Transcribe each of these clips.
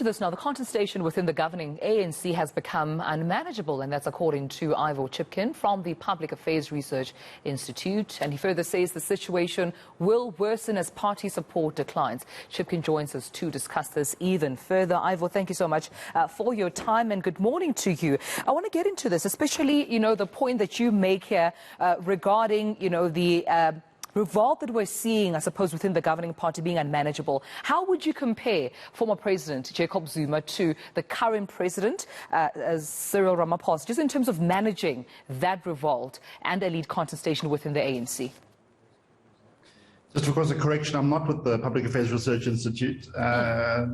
to this now. The contestation within the governing ANC has become unmanageable, and that's according to Ivor Chipkin from the Public Affairs Research Institute. And he further says the situation will worsen as party support declines. Chipkin joins us to discuss this even further. Ivor, thank you so much for your time, and good morning to you. I want to get into this, especially, the point that you make here regarding, the revolt that we're seeing, I suppose, within the governing party being unmanageable. How would you compare former President Jacob Zuma to the current President, Cyril Ramaphosa, just in terms of managing that revolt and a lead contestation within the ANC? Just of course a correction, I'm not with the Public Affairs Research Institute.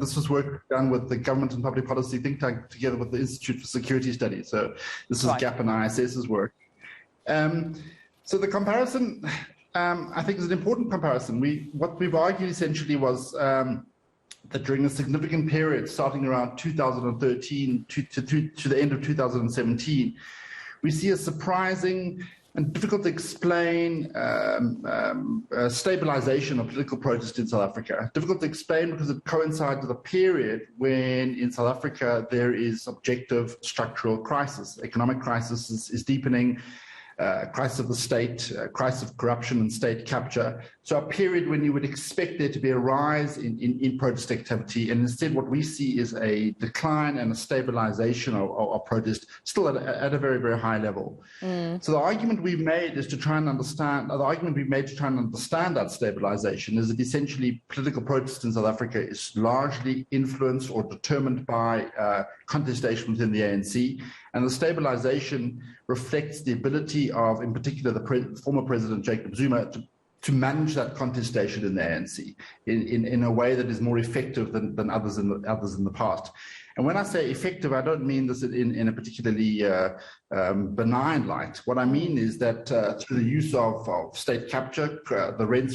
This was work done with the Government and Public Policy think tank together with the Institute for Security Studies. So this is GAP and ISS's work. So the comparison, I think, is an important comparison. What we've argued essentially was that during a significant period, starting around 2013 to the end of 2017, we see a surprising and difficult to explain stabilization of political protest in South Africa. Difficult to explain because it coincides with a period when in South Africa there is objective structural crisis. Economic crisis is deepening. Crisis of the state, crisis of corruption and state capture. So a period when you would expect there to be a rise in protest activity, and instead what we see is a decline and a stabilization of protest, still at a very, very high level. So the argument we've made is to try and understand, that stabilization is that essentially political protest in South Africa is largely influenced or determined by contestation within the ANC, and the stabilization reflects the ability of, in particular, the former President Jacob Zuma to manage that contestation in the ANC in a way that is more effective than others in the past. And when I say effective, I don't mean this in a particularly benign light. What I mean is that through the use of state capture, the rents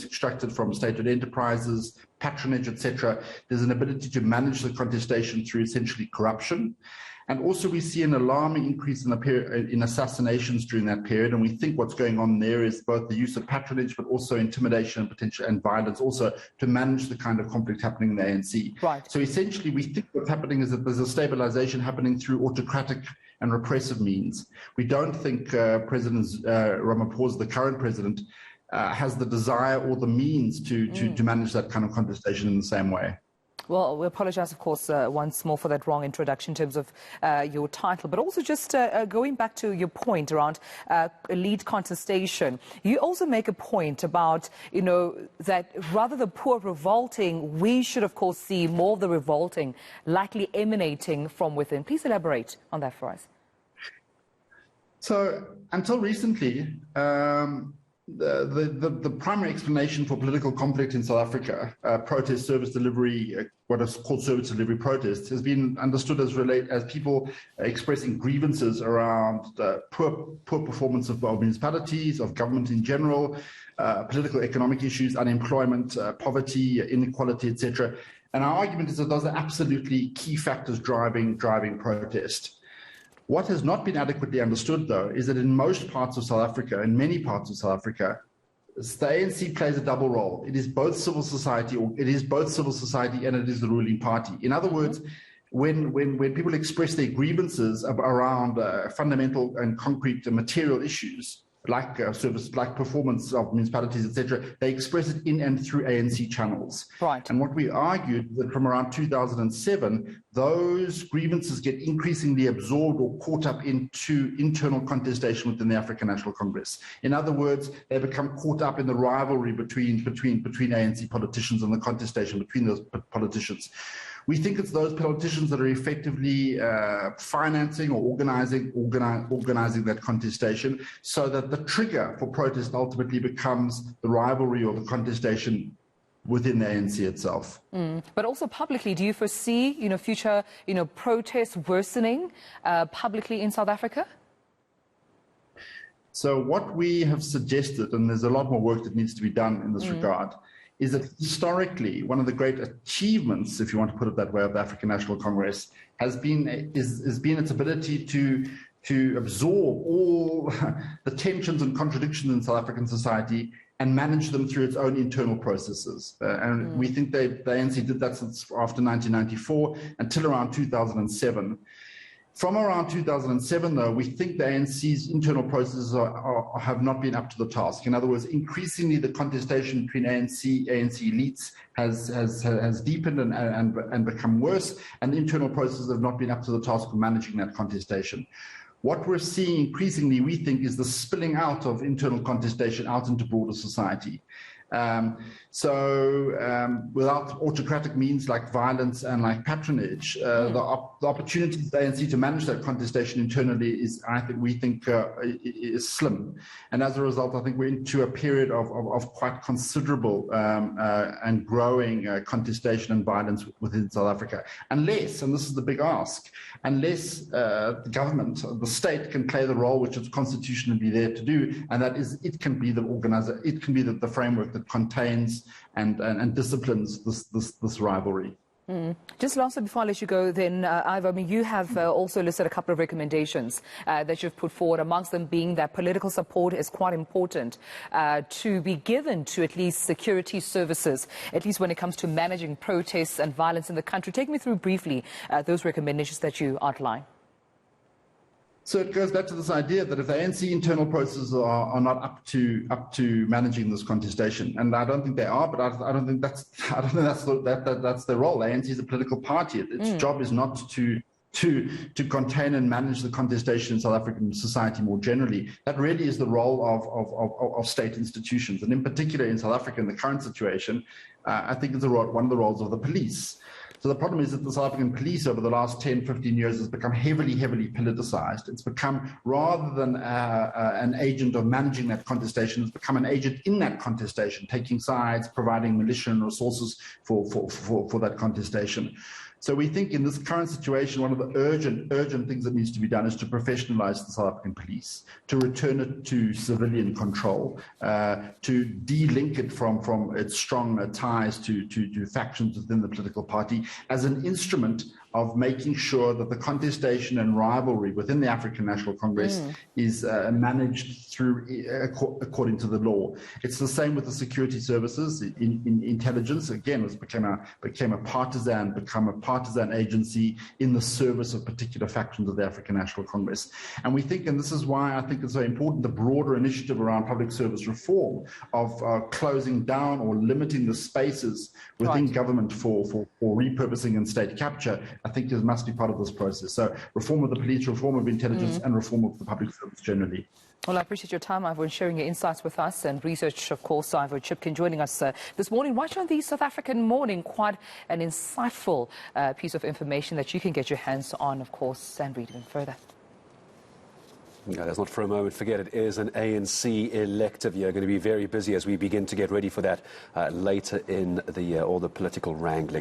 extracted from state-owned enterprises, patronage, etc., there's an ability to manage the contestation through essentially corruption. And also we see an alarming increase in assassinations during that period. And we think what's going on there is both the use of patronage, but also intimidation and potential and violence also to manage the kind of conflict happening in the ANC. Right. So essentially we think what's happening is that there's a stabilization happening through autocratic and repressive means. We don't think President Ramaphosa, the current president, has the desire or the means to manage that kind of contestation in the same way. Well, we apologize, of course, once more for that wrong introduction in terms of your title, but also just going back to your point around lead contestation. You also make a point about, that rather than poor revolting, we should, of course, see more of the revolting likely emanating from within. Please elaborate on that for us. So, until recently, the primary explanation for political conflict in South Africa, protest, service delivery, what is called service delivery protests, has been understood as people expressing grievances around poor performance of municipalities, of government in general, political economic issues, unemployment, poverty, inequality, etc. And our argument is that those are absolutely key factors driving protest. What has not been adequately understood, though, is that in most parts of South Africa, in many parts of South Africa, the ANC plays a double role. It is both civil society, and it is the ruling party. In other words, when people express their grievances around fundamental and concrete material issues, like service, like performance of municipalities, etc., they express it in and through ANC channels. Right. And what we argued that from around 2007, those grievances get increasingly absorbed or caught up into internal contestation within the African National Congress. In other words, they become caught up in the rivalry between ANC politicians and the contestation between those politicians. We think it's those politicians that are effectively financing or organizing that contestation, so that the trigger for protest ultimately becomes the rivalry or the contestation within the ANC itself. But also publicly, do you foresee, future, protests worsening publicly in South Africa? So what we have suggested, and there's a lot more work that needs to be done in this regard, is that historically one of the great achievements, if you want to put it that way, of the African National Congress has been its ability to absorb all the tensions and contradictions in South African society and manage them through its own internal processes. And we think the ANC did that since after 1994 until around 2007. From around 2007, though, we think the ANC's internal processes have not been up to the task. In other words, increasingly the contestation between ANC elites has deepened and become worse, and the internal processes have not been up to the task of managing that contestation. What we're seeing increasingly, we think, is the spilling out of internal contestation out into broader society. Without autocratic means like violence and like patronage, the opportunity for the ANC to manage that contestation internally is, we think, is slim. And as a result, I think we're into a period of quite considerable and growing contestation and violence within South Africa. Unless, and this is the big ask, unless the government, the state, can play the role which it's constitutionally there to do, and that is it can be the organizer, it can be the framework that contains and disciplines this rivalry. Just lastly, before I let you go, then, Ivor, I mean, you have also listed a couple of recommendations that you've put forward, amongst them being that political support is quite important to be given to at least security services, at least when it comes to managing protests and violence in the country. Take me through briefly those recommendations that you outline. So it goes back to this idea that if the ANC internal processes are not up to managing this contestation, and I don't think they are, but I don't think that's their role. The ANC is a political party. Its job is not to contain and manage the contestation in South African society more generally. That really is the role of state institutions, and in particular in South Africa in the current situation, I think it's one of the roles of the police. So the problem is that the South African police over the last 10, 15 years has become heavily politicized. It's become, rather than an agent of managing that contestation, it's become an agent in that contestation, taking sides, providing militia and resources for that contestation. So we think in this current situation, one of the urgent things that needs to be done is to professionalize the South African police, to return it to civilian control, to de-link it from its strong ties to factions within the political party as an instrument of making sure that the contestation and rivalry within the African National Congress is managed through according to the law. It's the same with the security services. In intelligence, again, it became a partisan agency in the service of particular factions of the African National Congress. And we think, and this is why I think it's so important, the broader initiative around public service reform of closing down or limiting the spaces within government for repurposing and state capture, I think it must be part of this process. So reform of the police, reform of intelligence, and reform of the public service generally. Well, I appreciate your time, Ivor, and sharing your insights with us, and research, of course, Ivor Chipkin joining us this morning, right on the South African morning. Quite an insightful piece of information that you can get your hands on, of course, and read even further. No, let's not for a moment forget it is an ANC elective year. Going to be very busy as we begin to get ready for that later in the year, all the political wrangling.